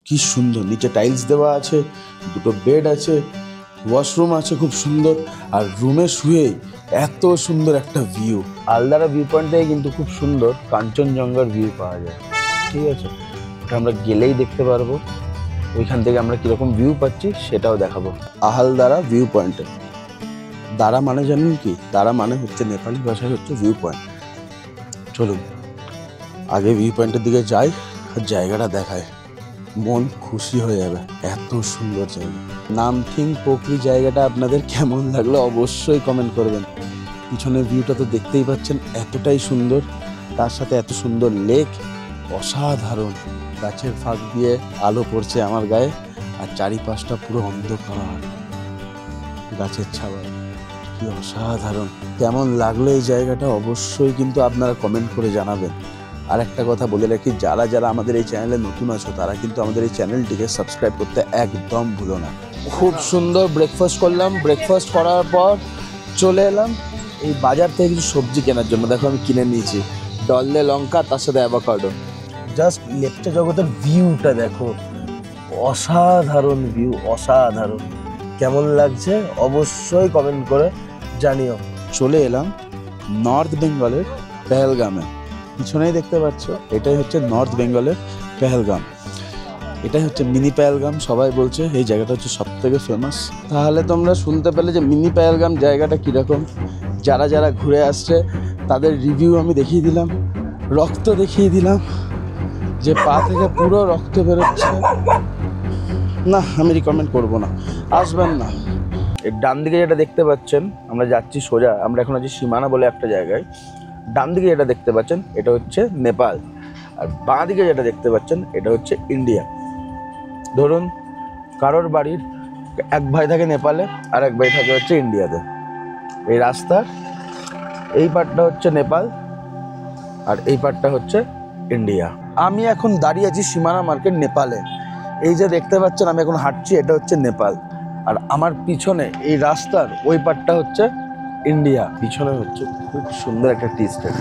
কি সুন্দর, নিচে টাইলস দেওয়া আছে, দুটো বেড আছে, ওয়াশরুম আছে খুব সুন্দর। আর রুমে শুয়ে এত সুন্দর একটা ভিউ, আলদারা ভিউ পয়েন্ট থেকে কিন্তু খুব সুন্দর কাঞ্চনজঙ্ঘার ভিউ পাওয়া যায়। ঠিক আছে, ওটা আমরা গেলেই দেখতে পারবো। ওইখান থেকে আমরা কিরকম ভিউ পাচ্ছি সেটাও দেখাবো। আহালদারা ভিউ পয়েন্টে, দারা মানে জানেন কি? দারা মানে হচ্ছে নেপালি ভাষায় হচ্ছে ভিউ পয়েন্ট। চলুন আগে ভিউ পয়েন্টের দিকে যাই আর জায়গাটা দেখায়, মন খুশি হয়ে যাবে। এত সুন্দর জায়গা। নামথিং পোখরি জায়গাটা আপনাদের কেমন লাগলো অবশ্যই কমেন্ট করবেন। পিছনের ভিউটা তো দেখতেই পাচ্ছেন, এতটাই সুন্দর, তার সাথে এত সুন্দর লেক, অসাধারণ। গাছের ফাঁক দিয়ে আলো পড়ছে আমার গায়ে, আর চারিপাশটা পুরো অন্ধকার, গাছের ছাওয়ায়। কি অসাধারণ! কেমন লাগলো এই জায়গাটা অবশ্যই কিন্তু আপনারা কমেন্ট করে জানাবেন। আর একটা কথা বলে রাখি, যারা যারা আমাদের এই চ্যানেলে নতুন আছো তারা কিন্তু আমাদের এই চ্যানেলটিকে সাবস্ক্রাইব করতে একদম ভুলো না। খুব সুন্দর ব্রেকফাস্ট করলাম। ব্রেকফাস্ট করার পর চলে এলাম এই বাজার থেকে কিছু সবজি কেনার জন্য। দেখো আমি কিনে নিয়েছি ডললে লঙ্কা, তার সাথে অ্যাভোকাডো। জাস্ট লেপচা জগতের ভিউটা দেখো, অসাধারণ ভিউ, অসাধারণ। কেমন লাগছে অবশ্যই কমেন্ট করে জানিও। চলে এলাম নর্থ বেঙ্গলের পেহেলগামে। পিছনেই দেখতে পাচ্ছ, এটাই হচ্ছে নর্থ বেঙ্গলের পেহেলগাম। এটাই হচ্ছে মিনি পেহেলগাম সবাই বলছে। এই জায়গাটা হচ্ছে সব থেকে ফেমাস। তাহলে তোমরা শুনতে পেলে যে মিনি পেহেলগাম জায়গাটা কীরকম। যারা যারা ঘুরে আসছে তাদের রিভিউ আমি দেখিয়ে দিলাম, রক্ত দেখিয়ে দিলাম, যে পা থেকে পুরো রক্ত বেরোচ্ছে। না, আমি রিকমেন্ড করবো না, আসবেন না। এর ডান দিকে যেটা দেখতে পাচ্ছেন, আমরা যাচ্ছি সোজা, আমরা এখন আছি সীমানা বলে একটা জায়গায়। ডান দিকে যেটা দেখতে পাচ্ছেন এটা হচ্ছে নেপাল, আর বাঁ দিকে যেটা দেখতে পাচ্ছেন এটা হচ্ছে ইন্ডিয়া। ধরুন কারোর বাড়ির এক ভাই থাকে নেপালে আর এক ভাই থাকে হচ্ছে ইন্ডিয়াতে। এই রাস্তার এই পার্টটা হচ্ছে নেপাল আর এই পার্টটা হচ্ছে ইন্ডিয়া। আমি এখন দাঁড়িয়ে আছি সীমানা মার্কেট নেপালে। এই যে দেখতে পাচ্ছেন আমি এখন হাঁটছি, এটা হচ্ছে নেপাল। আর আমার পিছনে এই রাস্তার ওই পার্টটা হচ্ছে ইন্ডিয়া। পিছনে হচ্ছে খুব সুন্দর একটা টি স্টেট।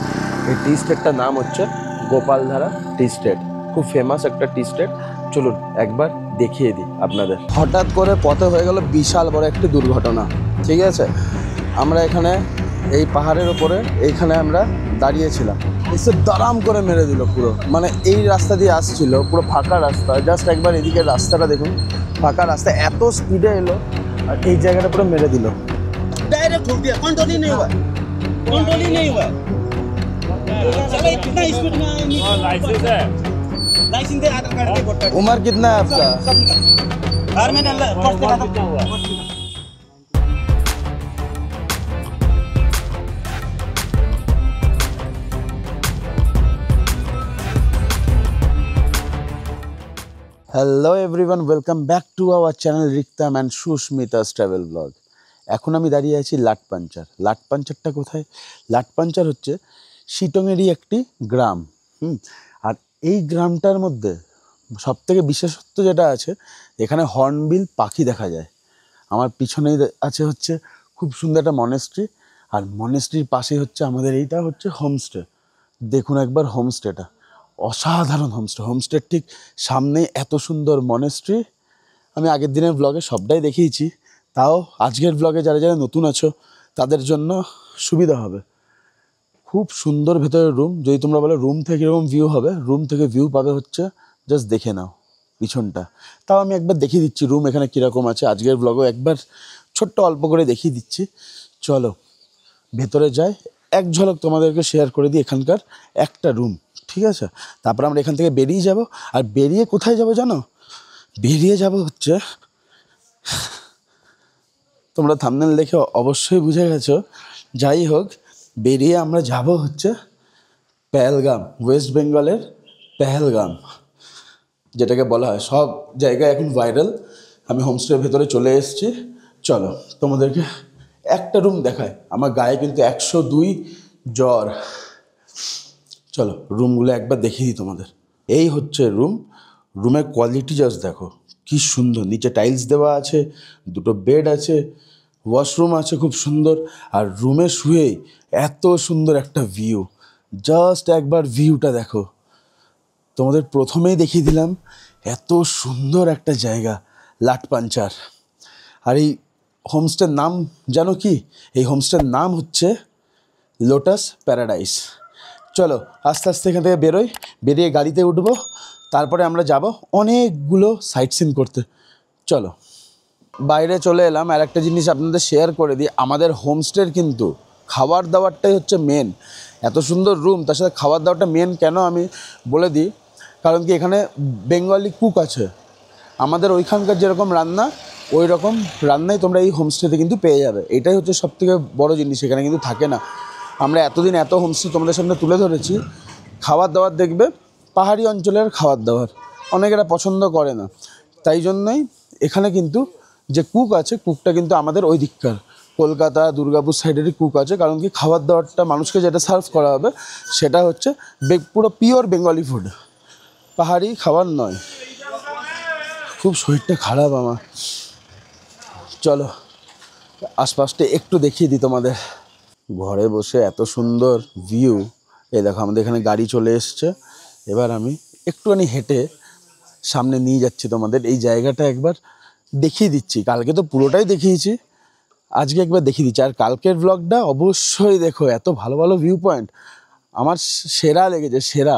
এই টি স্টেটটার নাম হচ্ছে গোপালধারা টি স্টেট। খুব ফেমাস একটা টি স্টেট। চলুন একবার দেখিয়ে দিই আপনাদের। হঠাৎ করে পথে হয়ে গেল বিশাল বড় একটি দুর্ঘটনা। ঠিক আছে, আমরা এখানে এই পাহাড়ের ওপরে এইখানে আমরা দাঁড়িয়েছিলাম, এসে দারাম করে মেরে দিল পুরো। মানে এই রাস্তা দিয়ে আসছিল, পুরো ফাঁকা রাস্তা। জাস্ট একবার এদিকে রাস্তাটা দেখুন, ফাঁকা রাস্তা, এত স্পিডে এলো আর এই জায়গাটা পুরো মেরে দিল। डायरेक्ट ठोक दिया, कंट्रोल ही नहीं हुआ, कंट्रोल ही नहीं हुआ। चलो कितना स्पीड में लाइसेंस है, लाइसेंस दे, आधार कार्ड दे, वोटर। उम्र कितना है आपका? हर महीने फर्स्ट दिन कितना हुआ? Hello everyone, welcome back to our channel Riktam and Susmita's travel blog. এখন আমি দাঁড়িয়ে আছি লাটপাঞ্চার। লাটপাঞ্চারটা কোথায়? লাটপাঞ্চার হচ্ছে শিটংয়েরই একটি গ্রাম। আর এই গ্রামটার মধ্যে সবথেকে বিশেষত্ব যেটা আছে, এখানে হর্নবিল পাখি দেখা যায়। আমার পিছনেই আছে হচ্ছে খুব সুন্দর একটা মনেস্ট্রি, আর মনেস্ট্রির পাশেই হচ্ছে আমাদের এইটা হচ্ছে হোমস্টে। দেখুন একবার হোমস্টেটা, অসাধারণ হোমস্টে। হোমস্টের ঠিক সামনে এত সুন্দর মনেস্ট্রি। আমি আগের দিনের ব্লগে সবটাই দেখিয়েছি, তাও আজকের ব্লগে যারা যারা নতুন আছো তাদের জন্য সুবিধা হবে। খুব সুন্দর ভেতরের রুম। যদি তোমরা বলো রুম থেকে এরকম ভিউ হবে, রুম থেকে ভিউ পাবে হচ্ছে জাস্ট দেখে নাও পিছনটা। তাও আমি একবার দেখিয়ে দিচ্ছি রুম এখানে কীরকম আছে। আজকের ব্লগও একবার ছোট্ট অল্প করে দেখিয়ে দিচ্ছি। চলো ভেতরে যাই, এক ঝলক তোমাদেরকে শেয়ার করে দিই এখানকার একটা রুম। ঠিক আছে, তারপর আমরা এখান থেকে বেরিয়ে যাব। আর বেরিয়ে কোথায় যাব জানো? বেরিয়ে যাব হচ্ছে, তোমরা থাম্বনেল দেখে অবশ্যই বুঝে গেছো। যাই হোক, বেরিয়ে আমরা যাব হচ্ছে পেহেলগাম, ওয়েস্ট বেঙ্গলের পেহেলগাম, যেটাকে বলা হয় সব জায়গায় এখন ভাইরাল। আমি হোমস্টের ভেতরে চলে এসেছি। চলো তোমাদেরকে একটা রুম দেখায়। আমার গায়ে কিন্তু 102 জ্বর। চলো রুমগুলো একবার দেখিয়ে দিই তোমাদের। এই হচ্ছে রুম। রুমের কোয়ালিটি জাস্ট দেখো কি সুন্দর। নিচে টাইলস দেওয়া আছে, দুটো বেড আছে, ওয়াশরুম আছে খুব সুন্দর। আর রুমে শুয়েই এত সুন্দর একটা ভিউ, জাস্ট একবার ভিউটা দেখো। তোমাদের প্রথমেই দেখিয়ে দিলাম এত সুন্দর একটা জায়গা লাটপাঞ্চার। আর এই হোমস্টের নাম জানো কি? এই হোমস্টের নাম হচ্ছে লোটাস প্যারাডাইস। চলো আস্তে আস্তে এখান থেকে বেরোই, বেরিয়ে গাড়িতে উঠবো, তারপরে আমরা যাব অনেকগুলো সাইট সিন করতে। চলো বাইরে চলে এলাম। আর একটা জিনিস আপনাদের শেয়ার করে দিই, আমাদের হোমস্টের কিন্তু খাবার দাবারটাই হচ্ছে মেন। এত সুন্দর রুম, তার সাথে খাবার দাবারটা মেন কেন আমি বলে দিই, কারণ কি এখানে বেঙ্গলি কুক আছে। আমাদের ওইখানকার যেরকম রান্না, ওই রকম রান্নাই তোমরা এই হোমস্টেতে কিন্তু পেয়ে যাবে। এটাই হচ্ছে সবথেকে বড় জিনিস, এখানে কিন্তু থাকে না। আমরা এতদিন এত হোমস্টে তোমাদের সামনে তুলে ধরেছি, খাবার দাবার দেখবে পাহাড়ি অঞ্চলের খাবার দাবার অনেকেরা পছন্দ করে না, তাই জন্যই এখানে কিন্তু যে কুক আছে, কুকটা কিন্তু আমাদের ওই দিককার কলকাতা দুর্গাপুর সাইডেরই কুক আছে। কারণ কি খাবার দাবারটা মানুষকে যেটা সার্ভ করা হবে সেটা হচ্ছে পুরো পিওর বেঙ্গলি ফুড, পাহাড়ি খাবার নয়। খুব শরীরটা খারাপ আমার। চলো আশপাশটা একটু দেখিয়ে দিই তোমাদের। ঘরে বসে এত সুন্দর ভিউ। এই দেখো আমাদের এখানে গাড়ি চলে এসছে। এবার আমি একটুখানি হেঁটে সামনে নিয়ে যাচ্ছি তোমাদের। এই জায়গাটা একবার দেখিয়ে দিচ্ছি। কালকে তো পুরোটাই দেখিয়েছি, আজকে একবার দেখিয়ে দিচ্ছি। আর কালকের ব্লগটা অবশ্যই দেখো, এত ভালো ভালো ভিউ পয়েন্ট আমার সেরা লেগেছে, সেরা।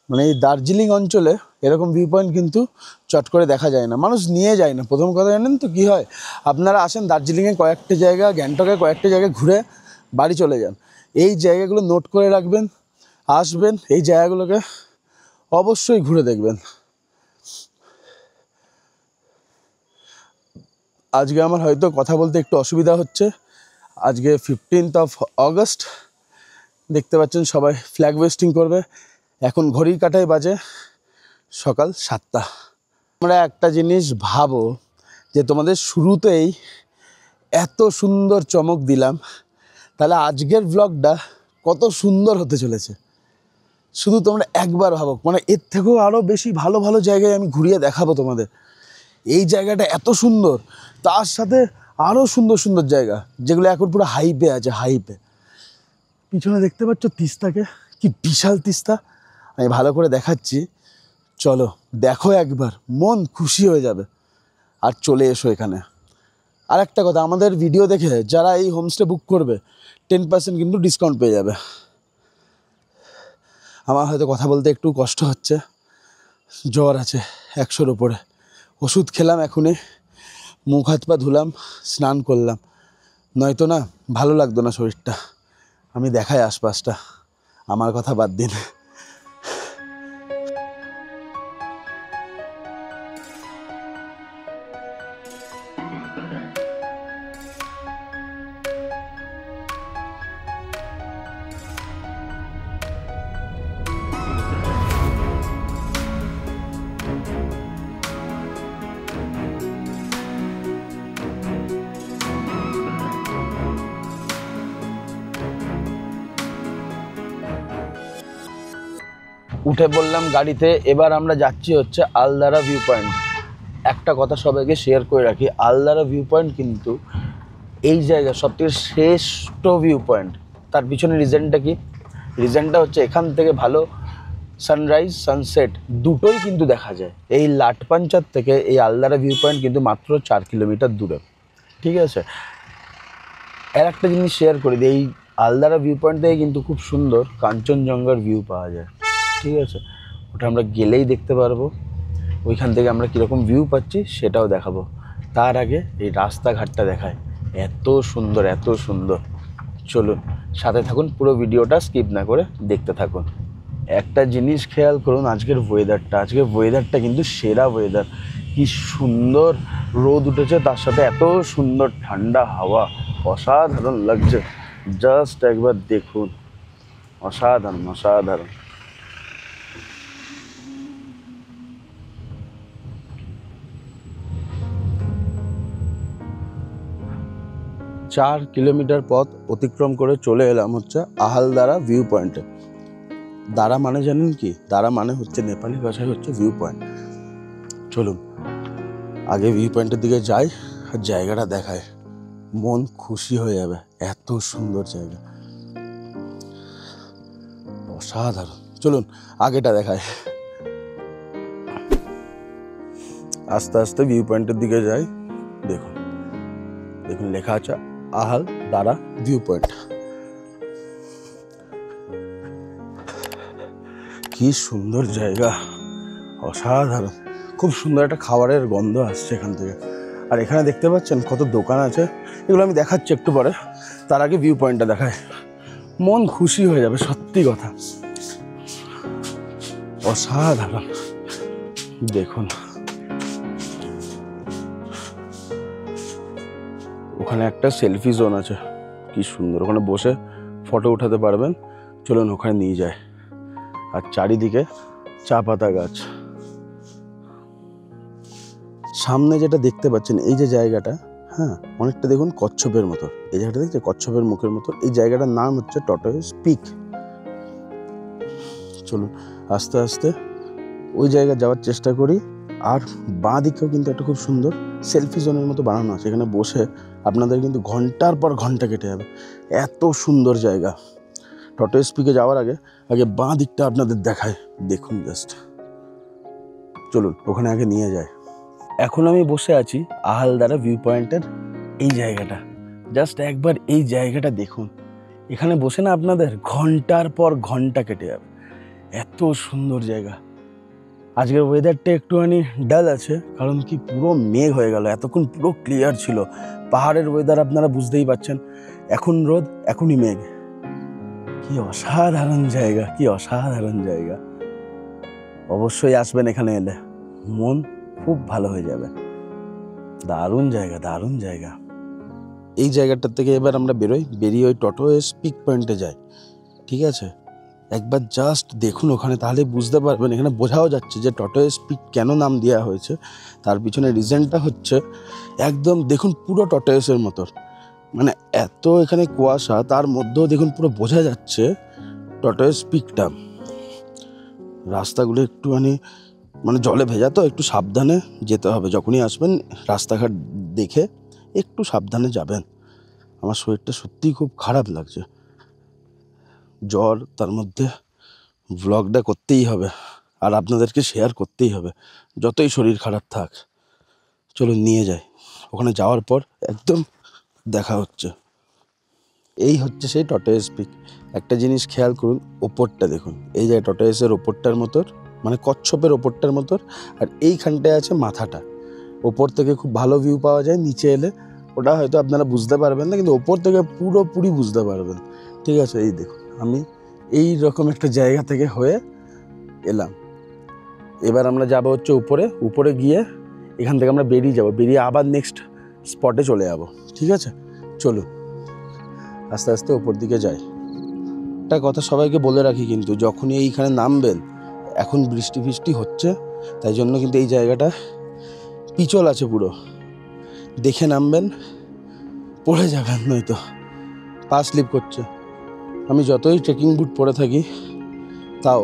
মানে এই দার্জিলিং অঞ্চলে এরকম ভিউ পয়েন্ট কিন্তু চট করে দেখা যায় না, মানুষ নিয়ে যায় না। প্রথম কথা জানেন তো কী হয়, আপনারা আসেন দার্জিলিংয়ে কয়েকটা জায়গা, গ্যাংটকে কয়েকটা জায়গায় ঘুরে বাড়ি চলে যান। এই জায়গাগুলো নোট করে রাখবেন, আসবেন, এই জায়গাগুলোকে অবশ্যই ঘুরে দেখবেন। আজকে আমার হয়তো কথা বলতে একটু অসুবিধা হচ্ছে। আজকে 15 অগস্ট, দেখতে পাচ্ছেন সবাই ফ্ল্যাগ হোয়েস্টিং করবে। এখন ঘড়ির কাঁটায় বাজে সকাল 7টা। আমরা একটা জিনিস ভাবো যে তোমাদের শুরুতেই এত সুন্দর চমক দিলাম, তাহলে আজকের ব্লগটা কত সুন্দর হতে চলেছে শুধু তোমরা একবার ভাবো। মানে এর থেকেও আরও বেশি ভালো ভালো জায়গায় আমি ঘুরিয়ে দেখাবো তোমাদের। এই জায়গাটা এত সুন্দর, তার সাথে আরও সুন্দর সুন্দর জায়গা যেগুলো এখন পুরো হাইপে আছে, হাইপে। পিছনে দেখতে পাচ্ছ তিস্তাকে, কি বিশাল তিস্তা। আমি ভালো করে দেখাচ্ছি, চলো দেখো একবার, মন খুশি হয়ে যাবে। আর চলে এসো এখানে। আর একটা কথা, আমাদের ভিডিও দেখে যারা এই হোমস্টে বুক করবে 10% কিন্তু ডিসকাউন্ট পেয়ে যাবে। আমার হয়তো কথা বলতে একটু কষ্ট হচ্ছে, জ্বর আছে 100-র উপরে। ওষুধ খেলাম, এখনই মুখ হাত পা ধুলাম, স্নান করলাম, নয়তো না ভালো লাগতো না শরীরটা। আমি দেখাই আশপাশটা, আমার কথা বাদ দিন। উঠে পড়লাম গাড়িতে। এবার আমরা যাচ্ছি হচ্ছে আলদারা ভিউ পয়েন্ট। একটা কথা সবাইকে শেয়ার করে রাখি, আলদারা ভিউ পয়েন্ট কিন্তু এই জায়গার সবথেকে শ্রেষ্ঠ ভিউ পয়েন্ট। তার পিছনে রিজনটা কি? রিজনটা হচ্ছে এখান থেকে ভালো সানরাইজ সানসেট দুটোই কিন্তু দেখা যায়। এই লাটপাঞ্চার থেকে এই আলদারা ভিউ পয়েন্ট কিন্তু মাত্র 4 কিলোমিটার দূরে, ঠিক আছে। আর একটা জিনিস শেয়ার করে দিই, এই আলদারা ভিউ পয়েন্ট থেকে কিন্তু খুব সুন্দর কাঞ্চনজঙ্ঘার ভিউ পাওয়া যায়, ঠিক আছে। ওটা আমরা গেলেই দেখতে পারবো, ওইখান থেকে আমরা কীরকম ভিউ পাচ্ছি সেটাও দেখাবো। তার আগে এই রাস্তাঘাটটা দেখায়, এত সুন্দর এত সুন্দর। চলুন সাথে থাকুন, পুরো ভিডিওটা স্কিপ না করে দেখতে থাকুন। একটা জিনিস খেয়াল করুন, আজকের ওয়েদারটা কিন্তু সেরা ওয়েদার। কি সুন্দর রোদ উঠেছে, তার সাথে এত সুন্দর ঠান্ডা হাওয়া, অসাধারণ লাগছে। জাস্ট একবার দেখুন, অসাধারণ অসাধারণ। 4 কিলোমিটার পথ অতিক্রম করে চলে এলাম হচ্ছে আহালদারা ভিউ পয়েন্টে। দারা মানে জানেন কি? দারা মানে হচ্ছে নেপালি ভাষায় হচ্ছে ভিউ পয়েন্ট। চলুন আগে ভিউ পয়েন্টের দিকে যাই আর জায়গাটা দেখায়, মন খুশি হয়ে যাবে। এত সুন্দর জায়গা, অসাধারণ। চলুন আগেটা দেখায়। আস্তে আস্তে ভিউ পয়েন্টের দিকে যাই। দেখুন দেখুন লেখা আছে আহাল দারা ভিউ পয়েন্ট। কি সুন্দর জায়গা, অসাধারণ। খুব সুন্দর একটা খাবারের গন্ধ আসছে এখান থেকে। আর এখানে দেখতে পাচ্ছেন কত দোকান আছে, এগুলো আমি দেখাচ্ছি একটু পরে। তার আগে ভিউ পয়েন্টটা দেখায়, মন খুশি হয়ে যাবে, সত্যি কথা অসাধারণ। দেখুন ওখানে একটা সেলফি জোন আছে, কি সুন্দর, ওখানে বসে ফটো উঠাতে পারবেন। চলুন ওখানে নিয়ে যায়। আর চারিদিকে চা পাতা গাছ। সামনে যেটা দেখতে পাচ্ছেন এই যে জায়গাটা, হ্যাঁ অনেকটা দেখুন কচ্ছপের মতো। এই জায়গাটা দেখছে কচ্ছপের মুখের মতো। এই জায়গাটার নাম হচ্ছে টর্টয়েস পিক। চলুন আস্তে আস্তে ওই জায়গায় যাওয়ার চেষ্টা করি। আর বাঁ দিকেও কিন্তু একটা খুব সুন্দর সেলফি জোনের মতো বানানো আছে। এখানে বসে আপনাদের কিন্তু ঘন্টার পর ঘন্টা কেটে যাবে, এত সুন্দর জায়গা। টর্টয়েস পিকে যাওয়ার আগে বাঁ দিকটা আপনাদের দেখায়, দেখুন জাস্ট। চলুন ওখানে আগে নিয়ে যায়। এখন আমি বসে আছি আহালদারা ভিউ পয়েন্টের এই জায়গাটা। জাস্ট একবার এই জায়গাটা দেখুন। এখানে বসে না আপনাদের ঘন্টার পর ঘন্টা কেটে যাবে, এত সুন্দর জায়গা। আজকের ওয়েদারটা একটুখানি ডাল আছে, কারণ কি পুরো মেঘ হয়ে গেল। এতক্ষণ পুরো ক্লিয়ার ছিল। পাহাড়ের ওয়েদার আপনারা বুঝতেই পারছেন, এখন রোদ এখনই মেঘ। কি অসাধারণ জায়গা, কি অসাধারণ জায়গা। অবশ্যই আসবেন এখানে এলে, মন খুব ভালো হয়ে যাবে। দারুণ জায়গা, দারুণ জায়গা। এই জায়গাটার থেকে এবার আমরা বেরিয়ে ওই টর্টয়েস পিক পয়েন্টে যাই, ঠিক আছে? একবার জাস্ট দেখুন ওখানে, তাহলে বুঝতে পারবেন। এখানে বোঝাও যাচ্ছে যে টর্টয়েস পিক কেন নাম দেওয়া হয়েছে। তার পিছনে রিজনটা হচ্ছে একদম দেখুন পুরো টর্টয়েসের মতো, মানে এত এখানে কুয়াশা, তার মধ্যেও দেখুন পুরো বোঝা যাচ্ছে টর্টয়েস পিকটা। রাস্তাগুলো একটুখানি মানে জলে ভেজা, তো একটু সাবধানে যেতে হবে। যখনই আসবেন রাস্তাঘাট দেখে একটু সাবধানে যাবেন। আমার শরীরটা সত্যিই খুব খারাপ লাগছে, জ্বর, তার মধ্যে ব্লগটা করতেই হবে আর আপনাদেরকে শেয়ার করতেই হবে, যতই শরীর খারাপ থাক। চলুন নিয়ে যাই। ওখানে যাওয়ার পর একদম দেখা হচ্ছে। এই হচ্ছে সেই টর্টয়েস পিক। একটা জিনিস খেয়াল করুন, ওপরটা দেখুন। এই যে টর্টয়েসের ওপরটার মতো, মানে কচ্ছপের ওপরটার মতো, আর এইখানটায় আছে মাথাটা। ওপর থেকে খুব ভালো ভিউ পাওয়া যায়, নিচে এলে ওটা হয়তো আপনারা বুঝতে পারবেন না, কিন্তু ওপর থেকে পুরোপুরি বুঝতে পারবেন, ঠিক আছে? এই দেখুন আমি এই রকম একটা জায়গা থেকে হয়ে এলাম। এবার আমরা যাবো হচ্ছে উপরে গিয়ে এখান থেকে আমরা বেরিয়ে আবার নেক্সট স্পটে চলে যাব, ঠিক আছে? চলুন আস্তে আস্তে ওপর দিকে যাই। একটা কথা সবাইকে বলে রাখি, কিন্তু যখনই এইখানে নামবেন, এখন বৃষ্টি ফিষ্টি হচ্ছে, তাই জন্য কিন্তু এই জায়গাটা পিছল আছে পুরো, দেখে নামবেন, পড়ে যাবেন নয়তো পা স্লিপ করছে। আমি যতই ট্রেকিং বুট পরে থাকি, তাও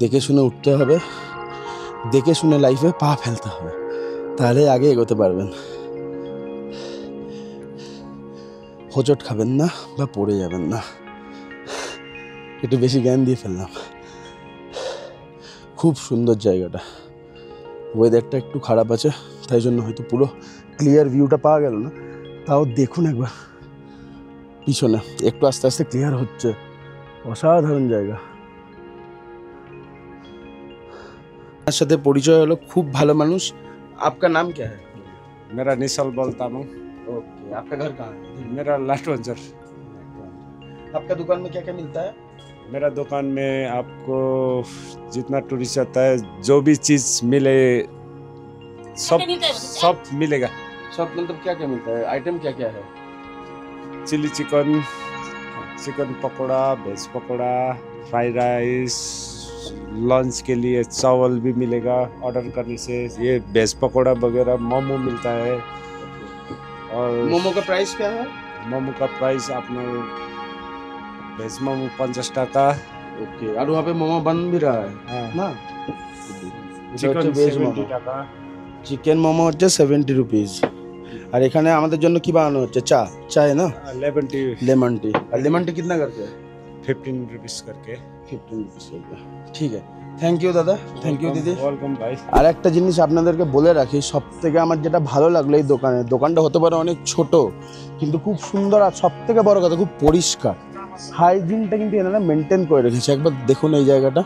দেখে শুনে উঠতে হবে, দেখে শুনে লাইফে পা ফেলতে হবে, তাহলে আগে এগোতে পারবেন। হোঁচট খাবেন না বা পড়ে যাবেন না। একটু বেশি জ্ঞান দিয়ে ফেললাম। খুব সুন্দর জায়গাটা, ওয়েদারটা একটু খারাপ আছে, তাই জন্য হয়তো পুরো ক্লিয়ার ভিউটা পাওয়া গেল না। তাও দেখুন একবার পিছনে, একটু আস্তে আস্তে ক্লিয়ার হচ্ছে। অসাধারণ জায়গা। তার সাথে পরিচয় হলো, খুব ভালো মানুষ। आपका नाम क्या है? मेरा निशल बोलता हूँ। ओके, आपका घर कहाँ है? मेरा लास्ट वंचर। आपका दुकान में क्या क्या मिलता है? मेरा दुकान में आपको जितना टूरिस्ट आता है, जो भी चीज़ मिले सब मिलेगा। सब मतलब क्या क्या मिलता है? आइटम क्या क्या है? Chilli chicken, chicken pakora, veg pakora, fried rice, lunch के लिए चावल भी मिलेगा ऑर्डर करने से। ये वेज पकौड़ा वगैरह, मोमो मिलता है। और मोमो का प्राइस क्या है? मोमो का प्राइस अपना वेज मोमो 50 টাকা। ओके, और वहाँ पे मोमो बन भी रहा है हाँ। ना? চিকেন ভেজ 70 মোমো, টাকা। চিকেন মোমো হচ্ছে 70 রুপিস। আর এখানে আমাদের জন্য কি বানানো হচ্ছে? চায় না, लेमन टी लेमन टी। और लेमन टी कितना करके है? 15 रुपीस करके। 15 रुपीस। ठीक है, থ্যাংক ইউ দাদা, থ্যাংক ইউ দিদি। ওয়েলকাম ভাই। আর একটা জিনিস আপনাদেরকে বলে রাখি, সব থেকে আমার যেটা ভালো লাগলো এই দোকানটা হতে পারে অনেক ছোট, কিন্তু খুব সুন্দর, আর সব থেকে বড় কথা খুব পরিষ্কার। হাইজিনটা কিন্তু এনারা মেনটেন করে রেখেছে, একবার দেখুন এই জায়গাটা।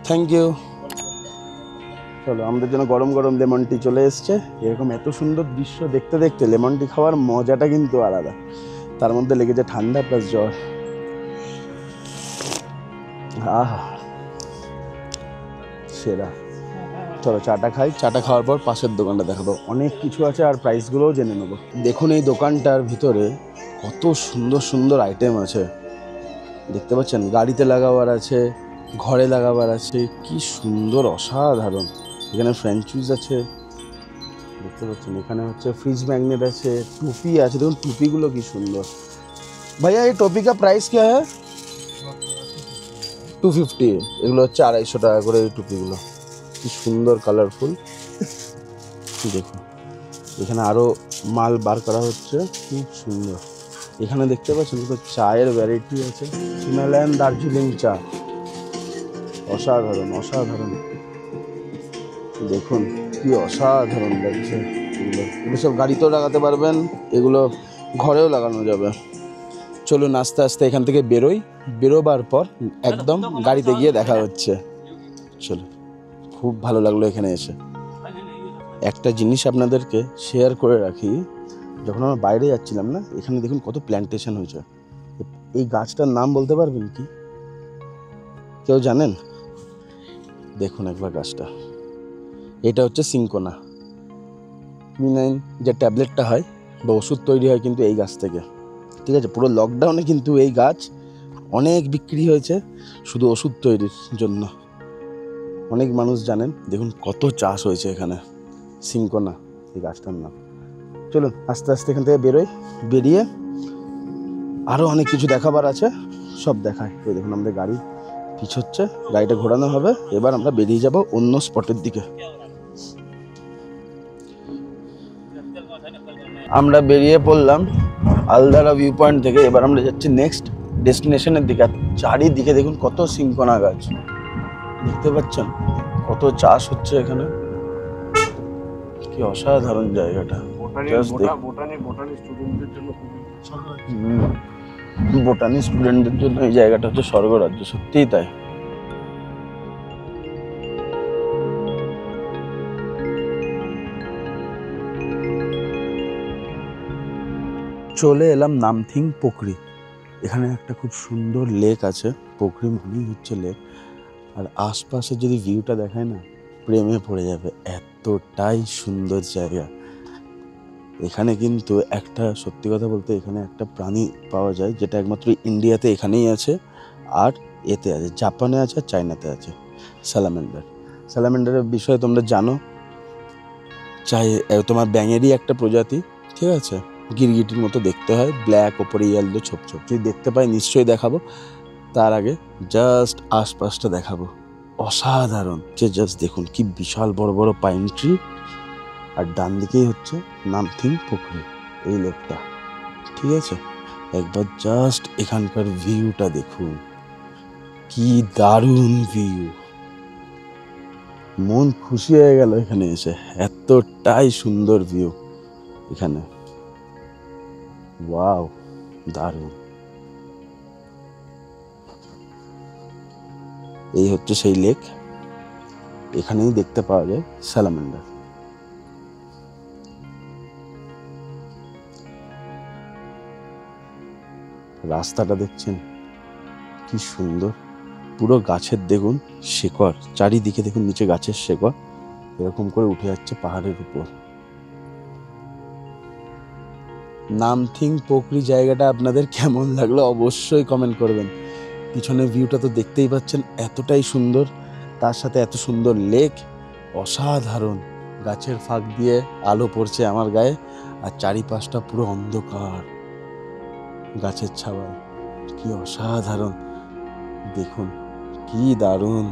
Thank you. চলো, আমাদের জন্য গরম গরম লেমন টি চলে এসছে। এরকম এত সুন্দর দৃশ্য দেখতে দেখতে লেমন টি খাওয়ার মজাটা কিন্তু আলাদা, তার মধ্যে লেগেছে ঠান্ডা প্লাস জ্বর। আহা, সেরা। চলো চাটা খাই, চাটা খাওয়ার পর পাশের দোকানটা দেখাবো, অনেক কিছু আছে আর প্রাইসগুলোও জেনে নেবো। দেখুন এই দোকানটার ভিতরে কত সুন্দর সুন্দর আইটেম আছে, দেখতে পাচ্ছেন? গাড়িতে লাগাবার আছে, ঘরে লাগাবার আছে, কি সুন্দর, অসাধারণ। এখানে ফ্রেঞ্চ জুস আছে, দেখতে পাচ্ছেন? এখানে হচ্ছে ফ্রিজ ম্যাগনেট আছে, টুপি আছে, দেখুন টুপিগুলো কি সুন্দর। ভাইয়া এই টুপি কা প্রাইস क्या है? 250। এগুলো হচ্ছে 250 টাকা করে এই টুপিগুলো, কি সুন্দর কালারফুল। দেখুন এখানে আরো মাল বার করা হচ্ছে, খুব সুন্দর। এখানে দেখতে পাচ্ছেন তো চায়ের ভ্যারাইটি আছে, হিমালয়ান দার্জিলিং চা, অসাধারণ অসাধারণ। দেখুন কি অসাধারণ লাগছে। এগুলো সব গাড়িতেও লাগাতে পারবেন, এগুলো ঘরেও লাগানো যাবে। চলুন আস্তে আস্তে এখান থেকে বেরোবার পর একদম গাড়িতে গিয়ে দেখা হচ্ছে। চলো, খুব ভালো লাগলো এখানে এসে। একটা জিনিস আপনাদেরকে শেয়ার করে রাখি, যখন আমরা বাইরে যাচ্ছিলাম না, এখানে দেখুন কত প্ল্যান্টেশন হয়েছে। এই গাছটার নাম বলতে পারবেন কি? কেউ জানেন? দেখুন একবার গাছটা, এটা হচ্ছে সিনকোনা। কুইনাইন যে ট্যাবলেটটা হয় বা ওষুধ তৈরি হয় কিন্তু এই গাছ থেকে, ঠিক আছে? পুরো লকডাউনে কিন্তু এই গাছ অনেক বিক্রি হয়েছে শুধু ওষুধ তৈরির জন্য, অনেক মানুষ জানেন। দেখুন কত চাষ হয়েছে এখানে, সিনকোনা এই গাছটার নাম। চলুন আস্তে আস্তে এখান থেকে বেরিয়ে আরও অনেক কিছু দেখাবার আছে, সব দেখায়। এই দেখুন আমাদের গাড়ি পিছোচ্ছে, গাড়িটা ঘোরানো হবে, এবার আমরা বেরিয়ে যাব অন্য স্পটের দিকে। আমরা বেরিয়ে পড়লাম আলদারা ভিউ পয়েন্ট থেকে, এবার আমরা যাচ্ছি নেক্সট ডেস্টিনেশনের দিকে। আর চারিদিকে দেখুন কত সিনকোনা গাছ, দেখতে পাচ্ছেন কত চাষ হচ্ছে এখানে, কি অসাধারণ জায়গাটা। বোটানি স্টুডেন্টদের জন্য এই জায়গাটা হচ্ছে স্বর্গরাজ্য, সত্যিই তাই। চলে এলাম নামথিং পোখরি। এখানে একটা খুব সুন্দর লেক আছে, পোখরি মানেই হচ্ছে লেক। আর আশপাশে যদি ভিউটা দেখায় না, প্রেমে পড়ে যাবে, এতটাই সুন্দর জায়গা। এখানে কিন্তু একটা সত্যি কথা বলতে, এখানে একটা প্রাণী পাওয়া যায় যেটা একমাত্র ইন্ডিয়াতে এখানেই আছে, আর এতে আছে, জাপানে আছে, আর চায়নাতে আছে, স্যালামেন্ডার। স্যালামেন্ডারের বিষয়ে তোমরা জানো, তোমার ব্যাঙেরই একটা প্রজাতি, ঠিক আছে? গিরগিটির মতো দেখতে হয়, ব্ল্যাক, ওপরে ইয়েলো ছোপ ছোপ। যদি দেখতে পাই নিশ্চয়ই দেখাবো, তার আগে জাস্ট আশপাশটা দেখাবো, অসাধারণ। জাস্ট দেখুন কি বিশাল বড় বড় পাইন ট্রি, আর ডান দিকেই হচ্ছে নামথিং পোখরি, এই লেকটা, ঠিক আছে? একবার জাস্ট এখানকার ভিউটা দেখুন, কি দারুণ ভিউ, মন খুশি হয়ে গেল এখানে এসে, এতটাই সুন্দর ভিউ এখানে। ওয়াও, দারুণ। এই হচ্ছে সেই লেক, এখানেই দেখতে পাওয়া যায় স্যালামেন্ডার। রাস্তাটা দেখছেন কি সুন্দর, পুরো গাছের দেখুন শেকড়, চারিদিকে দেখুন নিচে গাছের শেকড় এরকম করে উঠে যাচ্ছে পাহাড়ের উপর। নামথিং পোখরি জায়গাটা আপনাদের কেমন লাগলো অবশ্যই কমেন্ট করবেন। পিছনের ভিউটা তো দেখতেই পাচ্ছেন, এতটাই সুন্দর, তার সাথে এত সুন্দর লেক, অসাধারণ। গাছের ফাঁক দিয়ে আলো পড়ছে আমার গায়ে, আর চারিপাশটা পুরো অন্ধকার গাছের ছাওয়ায়, কি অসাধারণ। দেখুন কি দারুণ।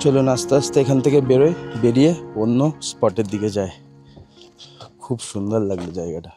চলুন আস্তে আস্তে এখান থেকে বেরিয়ে অন্য স্পটের দিকে যায়। খুব সুন্দর লাগলো জায়গাটা।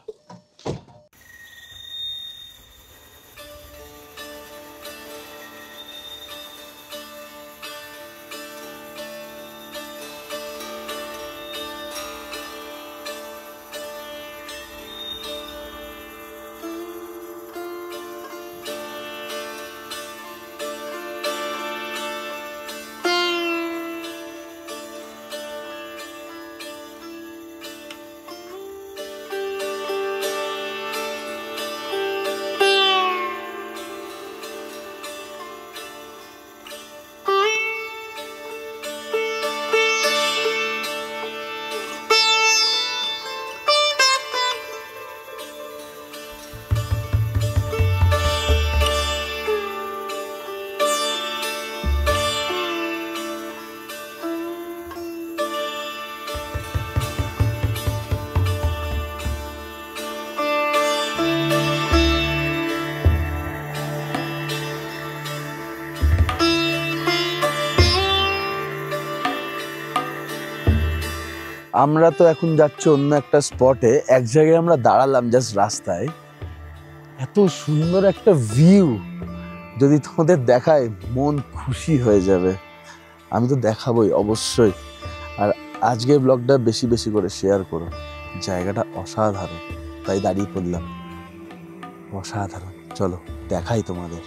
আমরা তো এখন যাচ্ছি অন্য একটা স্পটে। এক জায়গায় আমরা দাঁড়ালাম জাস্ট রাস্তায়, এত সুন্দর একটা ভিউ, যদি তোমাদের দেখায় মন খুশি হয়ে যাবে। আমি তো দেখাবোই অবশ্যই। আর আজকের ব্লগটা বেশি বেশি করে শেয়ার করো। জায়গাটা অসাধারণ, তাই দাঁড়িয়ে পড়লাম। অসাধারণ, চলো দেখাই তোমাদের।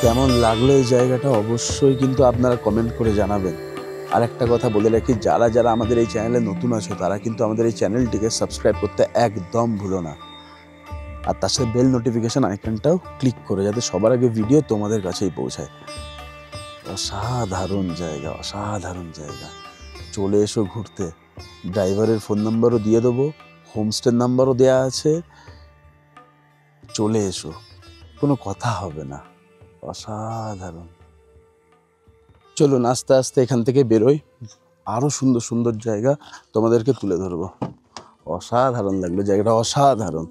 কেমন লাগলো এই জায়গাটা অবশ্যই কিন্তু আপনারা কমেন্ট করে জানাবেন। আর একটা কথা বলে রাখি, যারা যারা আমাদের এই চ্যানেলে নতুন আছো তারা কিন্তু আমাদের এই চ্যানেলটিকে সাবস্ক্রাইব করতে একদম ভুলো না। আর তার সাথে বেল নোটিফিকেশন আইকনটাও ক্লিক করে, যাতে সবার আগে ভিডিও তোমাদের কাছেই পৌঁছায়। অসাধারণ জায়গা, অসাধারণ জায়গা। চলে এসো ঘুরতে। ড্রাইভারের ফোন নাম্বারও দিয়ে দেবো, হোমস্টের নাম্বারও দেওয়া আছে। চলে এসো, কোনো কথা হবে না। অসাধারণ। চলুন আস্তে আস্তে এখান থেকে বেরোই, আরো সুন্দর সুন্দর জায়গা তোমাদেরকে তুলে ধরবো। অসাধারণ লাগলো জায়গাটা, অসাধারণ।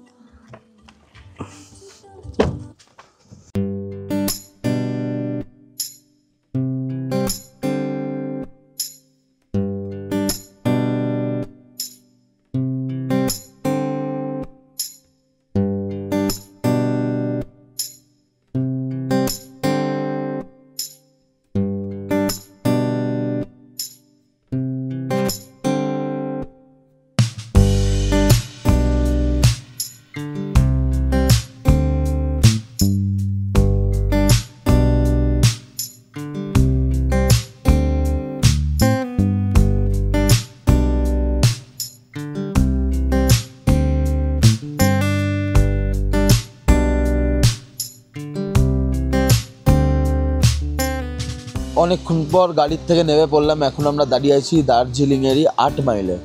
অনেকক্ষণ পর গাড়ির থেকে নেমে পড়লাম। এখন আমরা দাঁড়িয়ে আছি দার্জিলিংয়েরই 8 মাইলে।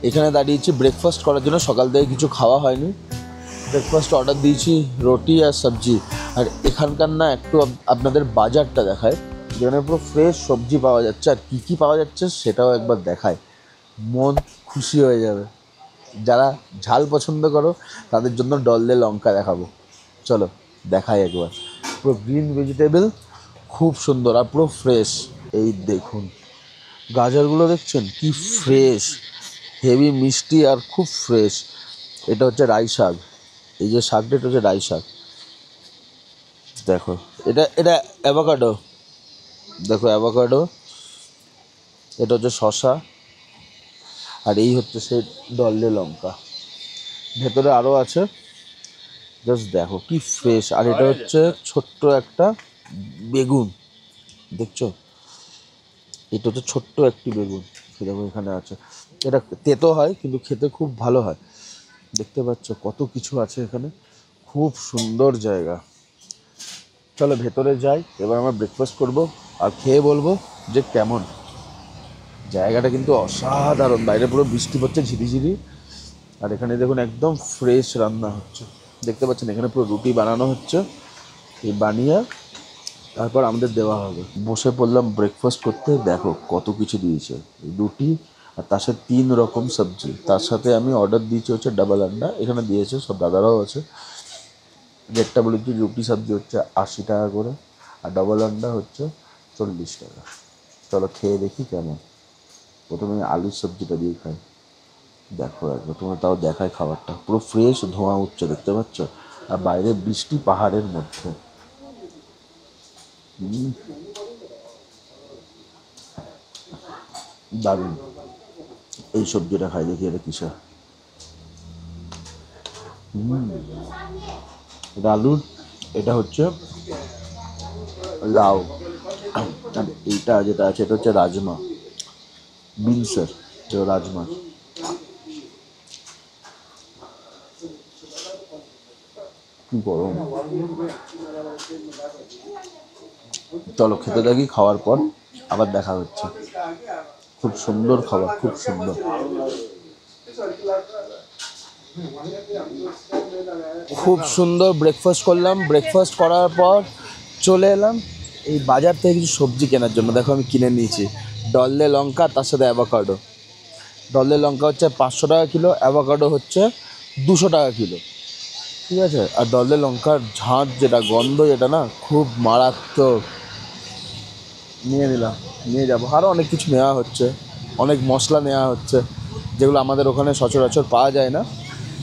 এখানে দাঁড়িয়েছি ব্রেকফাস্ট করার জন্য। সকাল থেকে কিছু খাওয়া হয়নি, ব্রেকফাস্ট অর্ডার দিয়েছি, রুটি আর সবজি। আর এখানকার না একটু আপনাদের বাজারটা দেখায়, যেখানে পুরো ফ্রেশ সবজি পাওয়া যাচ্ছে। আর কী কী পাওয়া যাচ্ছে সেটাও একবার দেখায়, মন খুশি হয়ে যাবে। যারা ঝাল পছন্দ করো তাদের জন্য ডলদে লঙ্কা দেখাবো, চলো দেখাই একবার। পুরো গ্রিন ভেজিটেবল, খুব সুন্দর আর পুরো ফ্রেশ। এই দেখুন গাজরগুলো দেখছেন কি ফ্রেশ, হেভি মিষ্টি আর খুব ফ্রেশ। এটা হচ্ছে রাই শাক, এই যে শাকটা এটা হচ্ছে রাই শাক। দেখো এটা এটা অ্যাভোকাডো, দেখো অ্যাভোকাডো। এটা হচ্ছে শসা, আর এই হচ্ছে সেই ডললে লঙ্কা, ভেতরে আরও আছে, জাস্ট দেখো কি ফ্রেশ। আর এটা হচ্ছে ছোট্ট একটা বেগুন, দেখছো, এটা হচ্ছে ছোট্ট একটি বেগুন, দেখো এখানে আছে। এটা তেতো হয় কিন্তু খেতে খুব ভালো হয়। দেখতে পাচ্ছ কত কিছু আছে এখানে, খুব সুন্দর জায়গা। চলো ভেতরে যাই, এবার আমরা ব্রেকফাস্ট করব আর খেয়ে বলবো যে কেমন। জায়গাটা কিন্তু অসাধারণ, বাইরে পুরো বৃষ্টি পড়ছে ঝিরিঝিরি, আর এখানে দেখুন একদম ফ্রেশ রান্না হচ্ছে, দেখতে পাচ্ছেন এখানে পুরো রুটি বানানো হচ্ছে, এই বানিয়ে তারপর আমাদের দেওয়া হবে। বসে পড়লাম ব্রেকফাস্ট করতে, দেখো কত কিছু দিয়েছে, রুটি আর তার সাথে 3 রকম সবজি, তার সাথে আমি অর্ডার দিয়েছি হচ্ছে ডাবল আন্ডা, এখানে দিয়েছে, সব দাদারাও আছে। রেটটা বলেছি, রুটি সবজি হচ্ছে 80 টাকা করে, আর ডাবল আন্ডা হচ্ছে 40 টাকা। চলো খেয়ে দেখি কেমন। প্রথমে আলুর সবজিটা দিয়ে খাই, দেখো একবার, তোমার তাও দেখায় খাবারটা পুরো ফ্রেশ, ধোঁয়া উঠছে দেখতে পাচ্ছ, আর বাইরে বৃষ্টি পাহাড়ের মধ্যে। দারুণ। এই সবজিটা খাই, দেখি এটা কিসের। এটা আলুর, এটা হচ্ছে লাউ, আর এইটা যেটা আছে এটা হচ্ছে রাজমা, বিনসের রাজমা। কি গরম। চলো খেতে থাকি, খাওয়ার পর আবার দেখা হচ্ছে। খুব সুন্দর খাবার, খুব সুন্দর। খুব সুন্দর ব্রেকফাস্ট করলাম, ব্রেকফাস্ট করার পর চলে এলাম এই বাজার থেকে কিছু সবজি কেনার জন্য। দেখো আমি কিনে নিয়েছি ডললে লঙ্কা, তার সাথে অ্যাভোকাডো। ডললে লঙ্কা হচ্ছে 500 টাকা কিলো, অ্যাভোকাডো হচ্ছে 200 টাকা কিলো, ঠিক আছে। আর ডললে লঙ্কার ঝাঁঝ যেটা, গন্ধ যেটা না, খুব মারাত্মক। নিয়ে নিলাম, নিয়ে যাবো। আরও অনেক কিছু নেওয়া হচ্ছে, অনেক মশলা নেওয়া হচ্ছে, যেগুলো আমাদের ওখানে সচরাচর পাওয়া যায় না,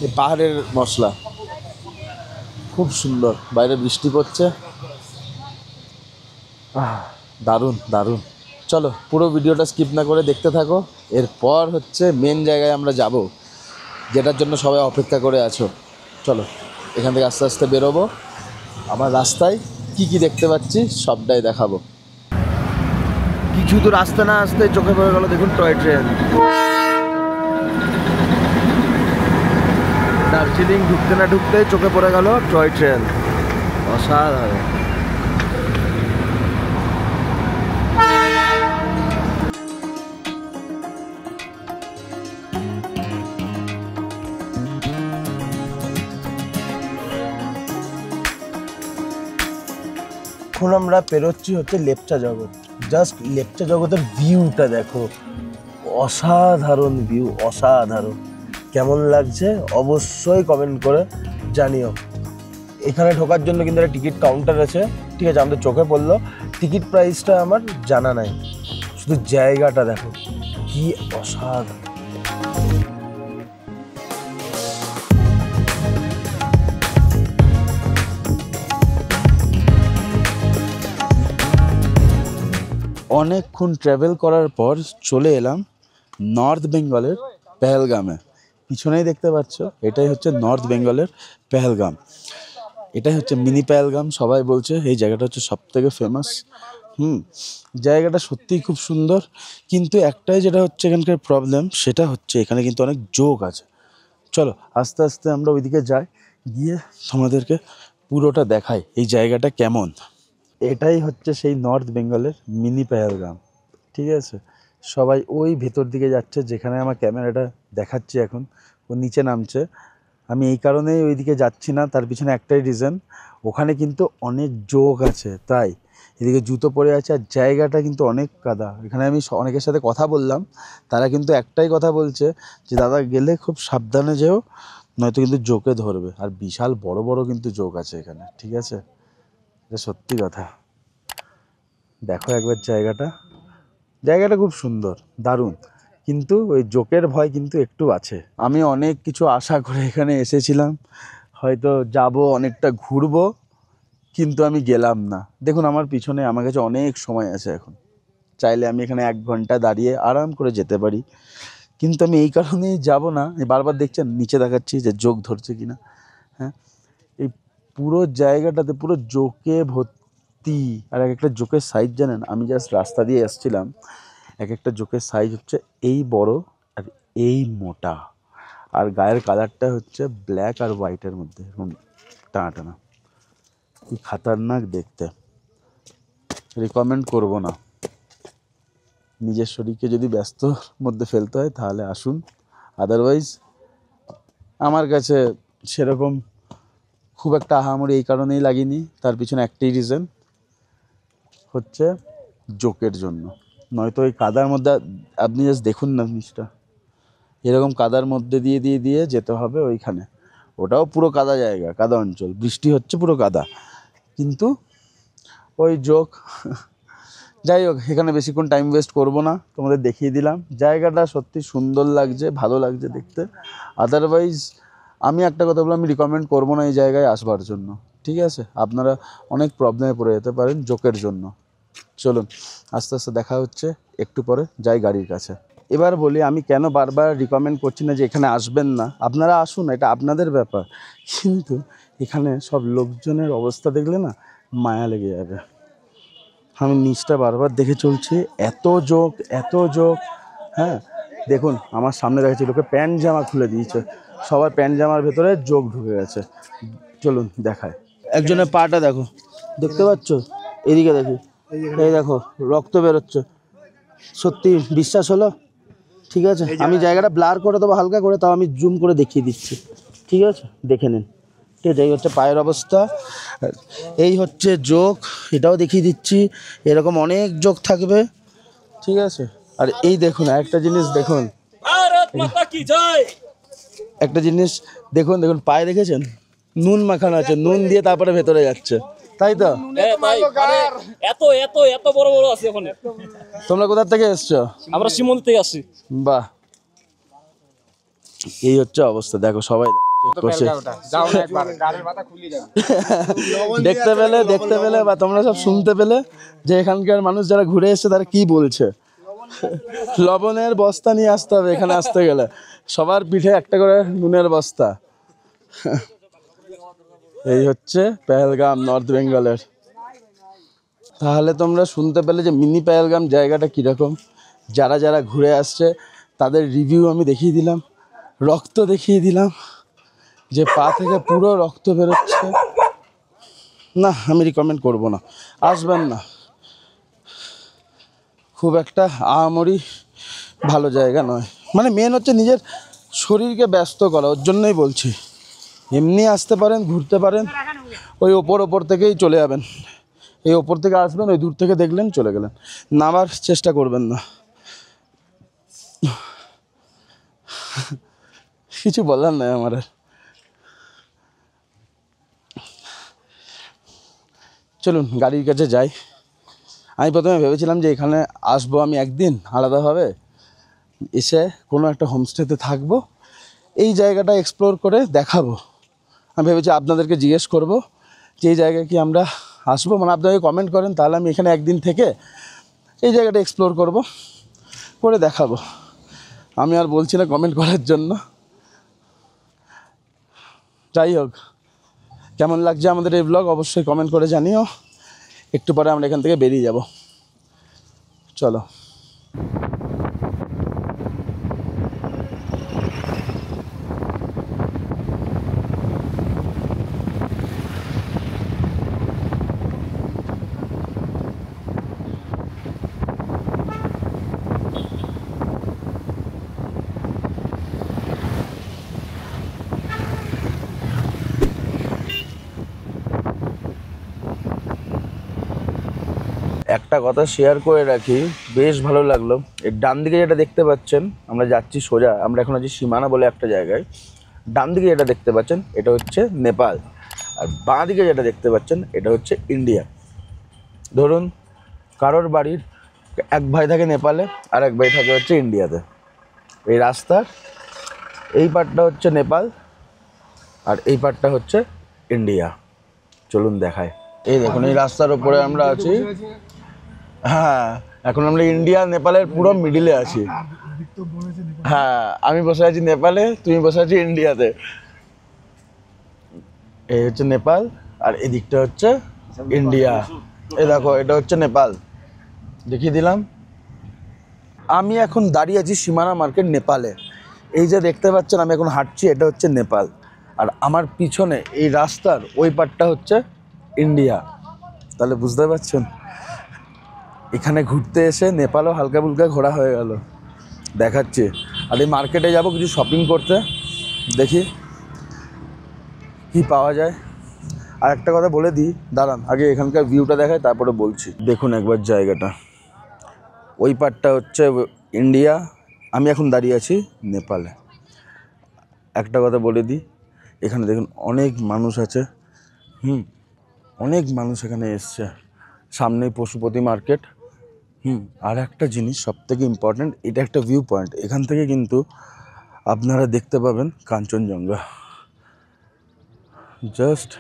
এই পাহাড়ের মশলা। খুব সুন্দর, বাইরে বৃষ্টি পড়ছে, দারুণ দারুণ। চলো পুরো ভিডিওটা স্কিপ না করে দেখতে থাকো, এরপর হচ্ছে মেন জায়গায় আমরা যাব, যেটার জন্য সবাই অপেক্ষা করে আছো। চলো এখান থেকে আস্তে আস্তে বেরোবো, আমার রাস্তায় কি কি দেখতে পাচ্ছি সবটাই দেখাবো। কিছু তো রাস্তা না আসতে চোখে পড়ে গেল, দেখুন টয় ট্রেন। দার্জিলিং ঢুকতে না ঢুকতে চোখে পড়ে গেল টয় ট্রেন, অসাধারণ। এখন আমরা পেরোচ্ছি হচ্ছে লেপচা জগৎ। জাস্ট লেপচা জগতের ভিউটা দেখো, অসাধারণ ভিউ, অসাধারণ। কেমন লাগছে অবশ্যই কমেন্ট করে জানিও। এখানে ঢোকার জন্য কিন্তু একটা টিকিট কাউন্টার আছে, ঠিক আছে, আমাদের চোখে পড়লো। টিকিট প্রাইসটা আমার জানা নাই, শুধু জায়গাটা দেখো কি অসাধারণ। অনেকক্ষণ ট্রাভেল করার পর চলে এলাম নর্থ বেঙ্গলের পেহেলগামে। পিছনেই দেখতে পাচ্ছ, এটাই হচ্ছে নর্থ বেঙ্গলের পেহেলগাম। এটাই হচ্ছে মিনি পেহেলগাম, সবাই বলছে এই জায়গাটা হচ্ছে সবথেকে ফেমাস। জায়গাটা সত্যিই খুব সুন্দর, কিন্তু একটাই যেটা হচ্ছে এখানকার প্রবলেম, সেটা হচ্ছে এখানে কিন্তু অনেক জোক আছে। চলো আস্তে আস্তে আমরা ওইদিকে যাই, গিয়ে তোমাদেরকে পুরোটা দেখাই এই জায়গাটা কেমন। এটাই হচ্ছে সেই নর্থ বেঙ্গলের মিনি পেহেলগাম, ঠিক আছে। সবাই ওই ভেতর দিকে যাচ্ছে, যেখানে আমার ক্যামেরাটা দেখাচ্ছি এখন, ও নিচে নামছে। আমি এই কারণেই ওইদিকে যাচ্ছি না, তার পিছনে একটাই রিজন, ওখানে কিন্তু অনেক জোক আছে, তাই এদিকে জুতো পরে আছে, আর জায়গাটা কিন্তু অনেক কাদা। এখানে আমি অনেকের সাথে কথা বললাম, তারা কিন্তু একটাই কথা বলছে যে দাদা গেলে খুব সাবধানে যেও, নয়তো কিন্তু জোকে ধরবে। আর বিশাল বড় বড় কিন্তু জোক আছে এখানে, ঠিক আছে, এটা সত্যি কথা। দেখো একবার জায়গাটা, জায়গাটা খুব সুন্দর, দারুণ, কিন্তু ওই জোকের ভয় কিন্তু একটু আছে। আমি অনেক কিছু আশা করে এখানে এসেছিলাম, হয়তো যাব, অনেকটা ঘুরবো, কিন্তু আমি গেলাম না। দেখুন আমার পিছনে, আমার কাছে অনেক সময় আছে এখন, চাইলে আমি এখানে 1 ঘন্টা দাঁড়িয়ে আরাম করে যেতে পারি, কিন্তু আমি এই কারণেই যাব না, বারবার দেখছেন নিচে দেখাচ্ছি যে জোক ধরছে কিনা। হ্যাঁ, এই পুরো জায়গাটাতে পুরো জোকে ভর্তি। আর এক একটা জোকের সাইজ জানেন, আমি জাস্ট রাস্তা দিয়ে এসেছিলাম, এক একটা জোকের সাইজ হচ্ছে এই বড় আর এই মোটা, আর গায়ের কালারটা হচ্ছে ব্ল্যাক আর হোয়াইটের মধ্যে এরকম টানা টানা। কি খাতারনাক দেখতে, রিকমেন্ড করব না। নিজের শরীরকে যদি ব্যস্তর মধ্যে ফেলতে হয় তাহলে আসুন, আদারওয়াইজ আমার কাছে সেরকম খুব একটা আহামরি এই কারণেই লাগেনি। তার পিছনে একটাই রিজন হচ্ছে জোকের জন্য, নয়তো ওই কাদার মধ্যে আপনি জাস্ট দেখুন না জিনিসটা, এরকম কাদার মধ্যে দিয়ে দিয়ে দিয়ে যেতে হবে ওইখানে। ওটাও পুরো কাদা জায়গা, কাদা অঞ্চল, বৃষ্টি হচ্ছে পুরো কাদা, কিন্তু ওই জোক। যাই হোক, এখানে বেশিক্ষণ টাইম ওয়েস্ট করব না, তোমাদের দেখিয়ে দিলাম। জায়গাটা সত্যি সুন্দর লাগছে, ভালো লাগছে দেখতে। আদারওয়াইজ আমি একটা কথা বললাম, আমি রিকমেন্ড করবো না এই জায়গায় আসবার জন্য, ঠিক আছে? আপনারা অনেক প্রবলেমে পড়ে যেতে পারেন জোকের জন্য। চলুন আস্তে আস্তে দেখা হচ্ছে, একটু পরে যাই গাড়ির কাছে। এবার বলি, আমি কেন বারবার রিকমেন্ড করছি না যে এখানে আসবেন না, আপনারা আসুন, এটা আপনাদের ব্যাপার, কিন্তু এখানে সব লোকজনের অবস্থা দেখলে না মায়া লেগে যাবে। আমি নিচটা বারবার দেখে চলছি, এত জোক এত জোক। হ্যাঁ দেখুন, আমার সামনে দেখেছি লোকে প্যান্ট জামা খুলে দিয়েছে, সবার প্যান্ট জামার ভেতরে জোক ঢুকে গেছে। চলুন দেখায়, একজনের পাটা দেখো, দেখতে পাচ্ছ? এদিকে দেখি, এই দেখো রক্ত বেরোচ্ছে। সত্যি বিশ্বাস হলো? ঠিক আছে, আমি জায়গাটা ব্লার করে দেবো হালকা করে, তাও আমি জুম করে দেখিয়ে দিচ্ছি, ঠিক আছে? দেখে নিন। ঠিক আছে, এই হচ্ছে পায়ের অবস্থা, এই হচ্ছে জোক, এটাও দেখিয়ে দিচ্ছি। এরকম অনেক জোক থাকবে, ঠিক আছে? আর এই দেখুন একটা জিনিস দেখুন, একটা জিনিস দেখুন, দেখুন পায়ে দেখেছেন নুন মাখানো আছে, নুন দিয়ে তারপরে ভেতরে যাচ্ছে, তাই তো? এত এত এত বড় বড় আছে ওখানে। তোমরা কোথা থেকে এসছো? আমরা শ্রীমন্দির থেকে আসছি। বাহ, এই হচ্ছে অবস্থা, দেখো সবাই করছে। দেখতে পেলে বা তোমরা সব শুনতে পেলে যে এখানকার মানুষ যারা ঘুরে এসছে তারা কি বলছে। লবণের বস্তা নিয়ে আসতে হবে এখানে আসতে গেলে, সবার পিঠে একটা করে নুনের বস্তা। এই হচ্ছে পেহেলগাম, নর্থ বেঙ্গলের। তাহলে তোমরা শুনতে পেলে যে মিনি পেহেলগাম জায়গাটা কীরকম। যারা যারা ঘুরে আসছে তাদের রিভিউ আমি দেখিয়ে দিলাম, রক্ত দেখিয়ে দিলাম, যে পা থেকে পুরো রক্ত বেরোচ্ছে। না, আমি রিকমেন্ড করব না, আসবেন না। খুব একটা আহামরি ভালো জায়গা নয়, মানে মেন হচ্ছে নিজের শরীরকে ব্যস্ত করা, ওর জন্যই বলছি। এমনি আসতে পারেন, ঘুরতে পারেন, ওই ওপর থেকেই চলে যাবেন, এই ওপর থেকে আসবেন, ওই দূর থেকে দেখলেন চলে গেলেন, নামার চেষ্টা করবেন না। কিছু বলার নাই আমার আর। চলুন গাড়ির কাছে যাই। আমি প্রথমে ভেবেছিলাম যে এখানে আসবো আমি একদিন আলাদাভাবে, এসে কোনো একটা হোমস্টেতে থাকবো, এই জায়গাটা এক্সপ্লোর করে দেখাবো। আমি ভেবেছি আপনাদেরকে জিজ্ঞেস করব যে এই জায়গায় কি আমরা আসবো, মানে আপনাকে কমেন্ট করেন, তাহলে আমি এখানে একদিন থেকে এই জায়গাটা এক্সপ্লোর করব, করে দেখাবো। আমি আর বলছি না কমেন্ট করার জন্য। যাই হোক, কেমন লাগছে আমাদের এই ব্লগ অবশ্যই কমেন্ট করে জানিও। একটু পরে আমরা এখান থেকে বেরিয়ে যাব, চলো। একটা কথা শেয়ার করে রাখি, বেশ ভালো লাগলো। এর ডান দিকে যেটা দেখতে পাচ্ছেন, আমরা যাচ্ছি সোজা, আমরা এখন আছি সীমানা বলে একটা জায়গায়। ডান দিকে যেটা দেখতে পাচ্ছেন এটা হচ্ছে নেপাল, আর বাঁ দিকে যেটা দেখতে পাচ্ছেন এটা হচ্ছে ইন্ডিয়া। ধরুন কারোর বাড়ির এক ভাই থাকে নেপালে আর এক ভাই থাকে হচ্ছে ইন্ডিয়াতে। এই রাস্তার এই পার্টটা হচ্ছে নেপাল আর এই পার্টটা হচ্ছে ইন্ডিয়া। চলুন দেখায়। এই দেখুন, এই রাস্তার ওপরে আমরা আছি। হ্যাঁ, এখন আমরা ইন্ডিয়া নেপালের পুরো মিডিলে আছি। হ্যাঁ, আমি বসে আছি নেপালে, তুমি বসে আছি ইন্ডিয়াতে। এই হচ্ছে নেপাল আর এদিকটা হচ্ছে ইন্ডিয়া। এই দেখো, এটা হচ্ছে নেপাল, দেখিয়ে দিলাম। আমি এখন দাঁড়িয়ে আছি সীমানা মার্কেট নেপালে। এই যে দেখতে পাচ্ছেন আমি এখন হাঁটছি, এটা হচ্ছে নেপাল। আর আমার পিছনে এই রাস্তার ওই পারটা হচ্ছে ইন্ডিয়া। তাহলে বুঝতে পারছেন, এখানে ঘুরতে এসে নেপালও হালকা ফুলকা ঘোরা হয়ে গেল। দেখাচ্ছি। আর এই মার্কেটে যাব কিছু শপিং করতে, দেখি কি পাওয়া যায়। আর একটা কথা বলে দিই, দাঁড়ান আগে এখানকার ভিউটা দেখায় তারপরে বলছি। দেখুন একবার জায়গাটা, ওই পারটা হচ্ছে ইন্ডিয়া, আমি এখন দাঁড়িয়ে আছি নেপালে। একটা কথা বলে দিই, এখানে দেখুন অনেক মানুষ আছে, অনেক মানুষ এখানে এসছে। সামনেই পশুপতি মার্কেট। আর একটা জিনিস সবথেকে ইম্পর্ট্যান্ট, এটা একটা ভিউ পয়েন্ট। এখান থেকে কিন্তু আপনারা দেখতে পাবেন কাঞ্চনজঙ্ঘা। জাস্ট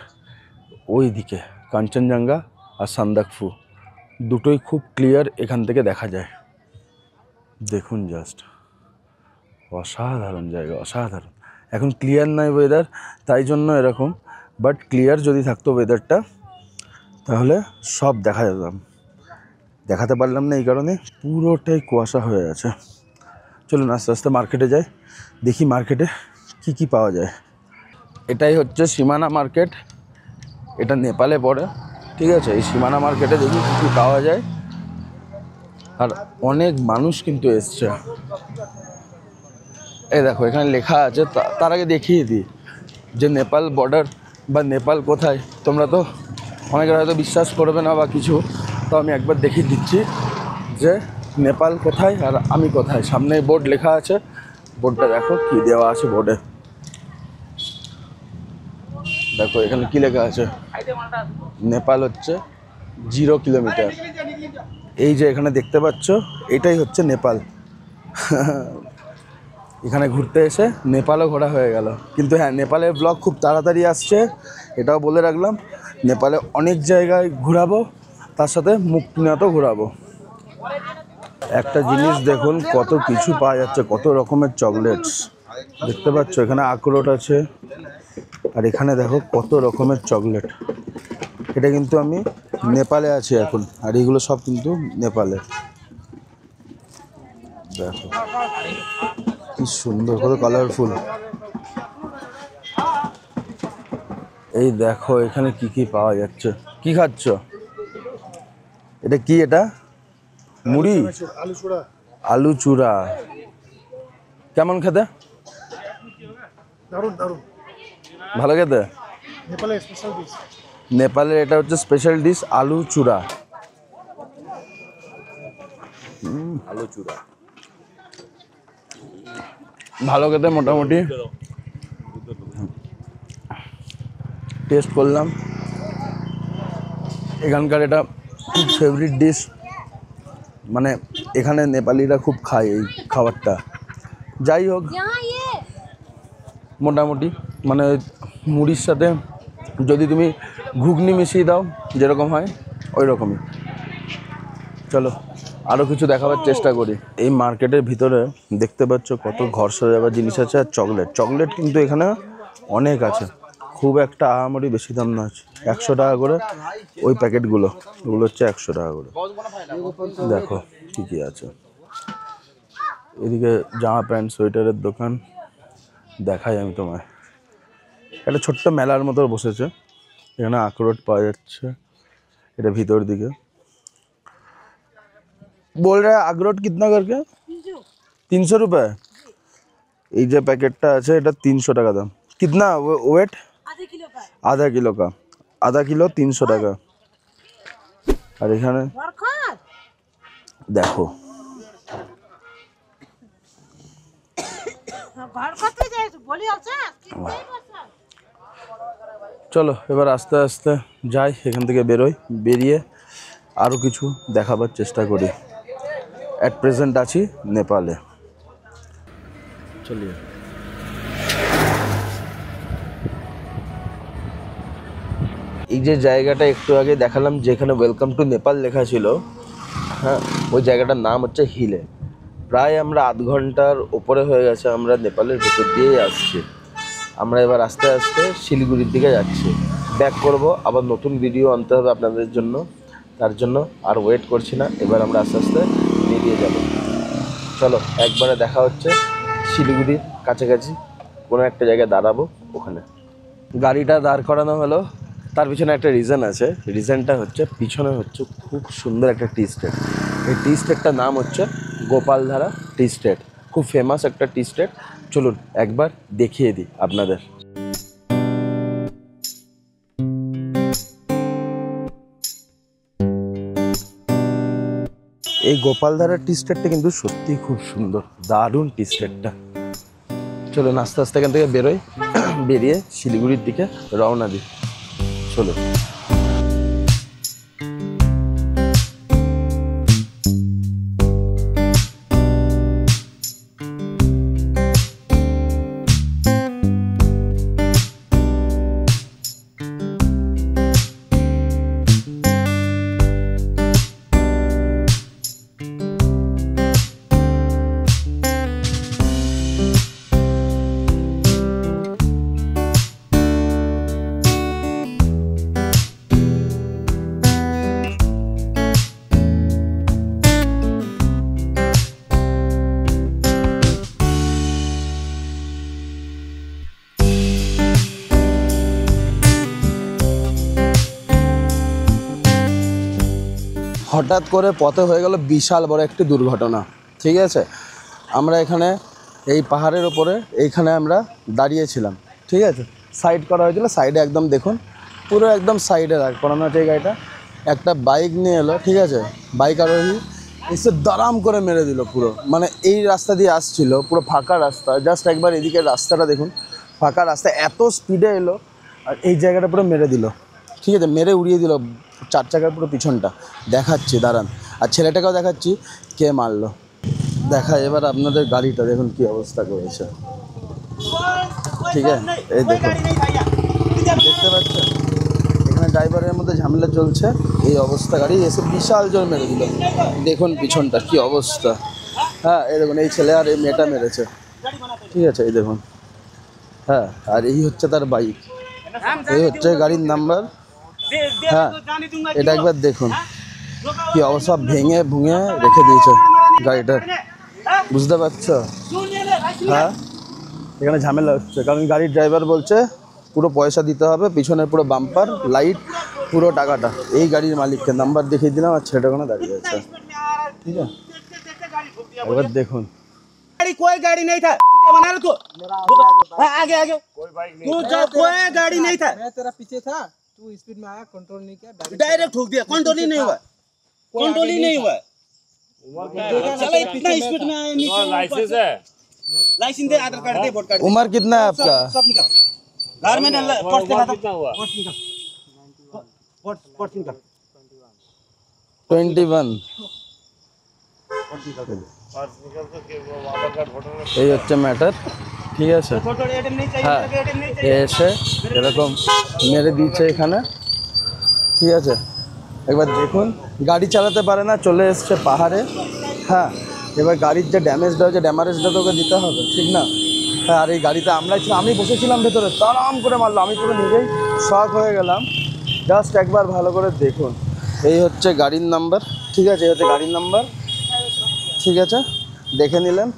ওই দিকে কাঞ্চনজঙ্ঘা আর সান্দাকফু দুটোই খুব ক্লিয়ার এখান থেকে দেখা যায়। দেখুন জাস্ট অসাধারণ জায়গা, অসাধারণ। এখন ক্লিয়ার নয় ওয়েদার, তাই জন্য এরকম। বাট ক্লিয়ার যদি থাকতো ওয়েদারটা, তাহলে সব দেখা যেতাম। দেখাতে পারলাম না এই কারণে, পুরোটাই কুয়াশা হয়ে আছে। চলুন আস্তে আস্তে মার্কেটে যাই, দেখি মার্কেটে কি কি পাওয়া যায়। এটাই হচ্ছে সীমানা মার্কেট, এটা নেপালে পড়ে, ঠিক আছে। এই সীমানা মার্কেটে দেখি কী কী পাওয়া যায়। আর অনেক মানুষ কিন্তু এসছে। এই দেখো এখানে লেখা আছে, তার আগে দেখিয়ে দিই যে নেপাল বর্ডার বা নেপাল কোথায়। তোমরা তো অনেকের হয়তো বিশ্বাস করবে না বা কিছু, তো আমি একবার দেখিয়ে দিচ্ছি যে নেপাল কোথায় আর আমি কোথায়। সামনে বোর্ড লেখা আছে, বোর্ডটা দেখো কি দেওয়া আছে বোর্ডে। দেখো এখানে কি লেখা আছে, নেপাল হচ্ছে 0 কিলোমিটার। এই যে এখানে দেখতে পাচ্ছ, এটাই হচ্ছে নেপাল। এখানে ঘুরতে এসে নেপালও ঘোরা হয়ে গেল। কিন্তু হ্যাঁ, নেপালের ব্লগ খুব তাড়াতাড়ি আসছে, এটাও বলে রাখলাম। নেপালে অনেক জায়গায় ঘোরাবো, তার সাথে মুক্তিনাথও ঘোরাবো। একটা জিনিস দেখুন, কত কিছু পাওয়া যাচ্ছে, কত রকমের চকলেটস দেখতে পাচ্ছ। এখানে আখরোট আছে, আর এখানে দেখো কত রকমের চকলেট। এটা কিন্তু আমি নেপালে আছি এখন, আর এগুলো সব কিন্তু নেপালে। দেখো কি সুন্দর, কত কালারফুল। এই দেখো এখানে কি কি পাওয়া যাচ্ছে। কি খাচ্ছ? এটা কি? এটা মুড়ি, আলু চূড়া। কেমন খেতে? দারুণ দারুণ, ভালো খেতে। নেপালের স্পেশাল ডিশ। নেপালের এটা হচ্ছে স্পেশাল ডিশ, আলু চূড়া। আলু চূড়া ভালো খেতে, মোটামুটি টেস্ট করলাম। এখানকার এটা খুব ফেভারিট ডিশ, মানে এখানে নেপালিরা খুব খায় এই খাবারটা। যাই হোক, মোটামুটি মানে মুড়ির সাথে যদি তুমি ঘুগনি মিশিয়ে দাও যেরকম হয় ওই রকমই। চলো আরও কিছু দেখাবার চেষ্টা করি। এই মার্কেটের ভিতরে দেখতে পাচ্ছ কত ঘর সাজাবার জিনিস আছে, আর চকলেট কিন্তু এখানে অনেক আছে। খুব একটা আহামরি বেশি দাম না আছে, 100 টাকা করে ওই প্যাকেটগুলো, ওগুলো হচ্ছে 100 টাকা করে। দেখো কী কী আছে। এদিকে জামা প্যান্ট সোয়েটারের দোকান দেখাই আমি তোমায়। একটা ছোট্ট মেলার মতো বসেছে, এখানে আখরোট পাওয়া যাচ্ছে। এটা ভিতর দিকে बोल रहा है अखरोट कितना करके 300 रुपये। এই যে প্যাকেটটা আছে এটা 300 টাকা দাম। कितना वेट? आधा किलो का, आधा किलो 300 টাকা। আর এখানে দেখো চলো এবার আস্তে আস্তে যাই এখান থেকে, বেরোই, বেরিয়ে আরও কিছু দেখাবার চেষ্টা করি। অ্যাট প্রেজেন্ট আছি নেপালে। চলিয়ে এই যে জায়গাটা একটু আগে দেখালাম, যেখানে ওয়েলকাম টু নেপাল লেখা ছিল, হ্যাঁ, ওই জায়গাটার নাম হচ্ছে হিলে। প্রায় আমরা আধ ঘন্টার ওপরে হয়ে গেছে আমরা নেপালের ভেতর দিয়েই আসছি। আমরা এবার আস্তে আস্তে শিলিগুড়ির দিকে যাচ্ছি। ব্যাক করব, আবার নতুন ভিডিও আনতে হবে আপনাদের জন্য, তার জন্য আর ওয়েট করছি না, এবার আমরা আস্তে আস্তে বেরিয়ে যাব। চলো একবারে দেখা হচ্ছে শিলিগুড়ির কাছাকাছি কোনো একটা জায়গায় দাঁড়াবো, ওখানে গাড়িটা দাঁড় করানো হলো। তার পিছনে একটা রিজন আছে, রিজনটা হচ্ছে পিছনে হচ্ছে খুব সুন্দর একটা টি স্টেট। এই টি স্টেটটার নাম হচ্ছে গোপালধারা টি স্টেট, খুব ফেমাস একটা টি স্টেট। চলুন একবার দেখিয়ে দিই আপনাদের। এই গোপালধারা টি স্টেটটা কিন্তু সত্যিই খুব সুন্দর, দারুণ টি স্টেটটা। চলুন আস্তে আস্তে এখান থেকে বেরোই, বেরিয়ে শিলিগুড়ির দিকে রওনা দিই। চলুন। হঠাৎ করে পথে হয়ে গেল বিশাল বড় একটি দুর্ঘটনা। ঠিক আছে, আমরা এখানে এই পাহাড়ের ওপরে এইখানে আমরা দাঁড়িয়েছিলাম। ঠিক আছে, সাইড করা হয়েছিল, সাইডে একদম দেখুন পুরো একদম সাইডে রাখ করানো আছে এই গাড়িটা। একটা বাইক নিয়ে এলো, ঠিক আছে, বাইক আরোহী এসে দারাম করে মেরে দিল পুরো। মানে এই রাস্তা দিয়ে আসছিল, পুরো ফাঁকা রাস্তা, জাস্ট একবার এদিকে রাস্তাটা দেখুন, ফাঁকা রাস্তা, এত স্পিডে এলো আর এই জায়গাটা পুরো মেরে দিল। ঠিক আছে, মেরে উড়িয়ে দিল চার চাকার পুরো পিছনটা। দেখাচ্ছি দাঁড়ান, আর ছেলেটাকেও দেখাচ্ছি কে মারলো। দেখা এবার আপনাদের গাড়িটা দেখুন কি অবস্থা করেছে। ঠিক আছে, এই দেখুন, দেখতে পাচ্ছেন এখানে ড্রাইভারের মধ্যে ঝামেলা চলছে, এই অবস্থা, গাড়ি এসে বিশাল জোর মেরে দিল। দেখুন পিছনটা কি অবস্থা। হ্যাঁ, এই দেখুন এই ছেলে আর এই মেয়েটা মেরেছে। ঠিক আছে, এই দেখুন। হ্যাঁ, আর এই হচ্ছে তার বাইক, এই হচ্ছে গাড়ির নাম্বার। হ্যাঁ, এটা একবার দেখুন কি অবস্থা, ভেঙে ভুঙে রেখে দিয়েছে গাড়িটা, বুঝতে পারছো? হ্যাঁ, এখানে ঝামেলা হচ্ছে কারণ গাড়ির ড্রাইভার বলছে পুরো পয়সা দিতে হবে, পিছনের পুরো বাম্পার লাইট পুরো টাকাটা এই গাড়ির মালিককে। নাম্বার দেখিয়ে দিলাম আর ছেলেটা ওখানে দাঁড়িয়ে আছে। ঠিক আছে, এবার দেখুন कोई गाड़ी नहीं था, बना रहा तू आगे आगे तू जा, कोई गाड़ी नहीं था, मैं तेरा पीछे था, तू स्पीड में आया, कंट्रोल नहीं किया, डायरेक्ट ठोक दिया, कंट्रोल ही नहीं हुआ, कंट्रोल ही नहीं हुआ। चलो इतना स्पीड में आया, नीचे लाइसेंस है, लाइसेंस दे, आधार कार्ड दे, वोट कार्ड। उम्र कितना है आपका? सब निकाल, घर में डाल, पर्स दिखा, कितना हुआ, पर्स निकाल, पर्स निकाल, 21। এই হচ্ছে ম্যাটার। ঠিক আছে, फोटो एटीएम नहीं चाहिए, হ্যাঁ, एटीएम नहीं चाहिए। এসে এরকম মেরে দিচ্ছে এখানে। ঠিক আছে, একবার দেখুন, গাড়ি চালাতে পারে না, চলে এসছে পাহাড়ে। হ্যাঁ, এবার গাড়ির যে ড্যামেজটা হয়েছে, ড্যামারেজটা তো ওকে দিতে হবে, ঠিক না? হ্যাঁ, আর এই গাড়িতে আমি বসেছিলাম ভেতরে, তারাম করে মারলো, আমি পুরো নিজেই শক হয়ে গেলাম। জাস্ট একবার ভালো করে দেখুন, এই হচ্ছে গাড়ির নাম্বার। ঠিক আছে, এই হচ্ছে গাড়ির নাম্বার। ঠিক আছে, দেখে নিলেন।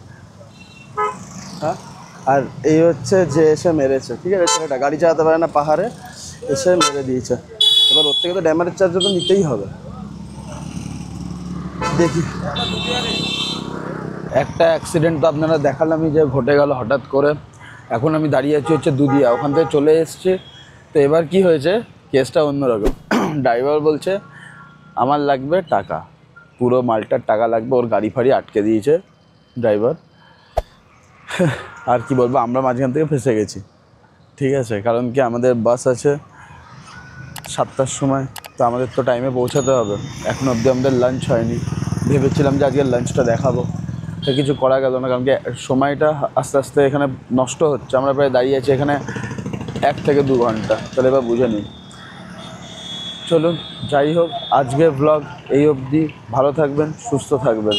হ্যাঁ, আর এই হচ্ছে যে এসে মেরেছে। ঠিক আছে, ছেলেটা গাড়ি চালাতে পারে না, পাহাড়ে এসে মেরে দিয়েছে। এবার ওর থেকে তো ড্যামেজ চার্জ তো নিতেই হবে। দেখি, একটা অ্যাক্সিডেন্ট তো আপনারা দেখালামই যে ঘটে গেল হঠাৎ করে। এখন আমি দাঁড়িয়ে আছি হচ্ছে দুদিয়া, ওখান থেকে চলে এসছি। তো এবার কি হয়েছে, কেসটা অন্যরকম। ড্রাইভার বলছে আমার লাগবে টাকা, পুরো মালটার টাকা লাগবে, ওর গাড়ি ফাড়ি আটকে দিয়েছে ড্রাইভার। আর কি বলবো, আমরা মাঝখান থেকে ফেসে গেছি। ঠিক আছে, কারণ কি আমাদের বাস আছে 7টার সময়, তো আমাদের তো টাইমে পৌঁছাতে হবে। এখন অবধি আমাদের লাঞ্চ হয়নি, ভেবেছিলাম যে আজকে লাঞ্চটা দেখাবো, তো কিছু করা গেল না, কারণ কি সময়টা আস্তে আস্তে এখানে নষ্ট হচ্ছে। আমরা প্রায় দাঁড়িয়ে আছি এখানে 1 থেকে 2 ঘন্টা, তাহলে এবার বুঝে নিই। চলুন, যাই হোক, আজকের ব্লগ এই অবধি। ভালো থাকবেন, সুস্থ থাকবেন।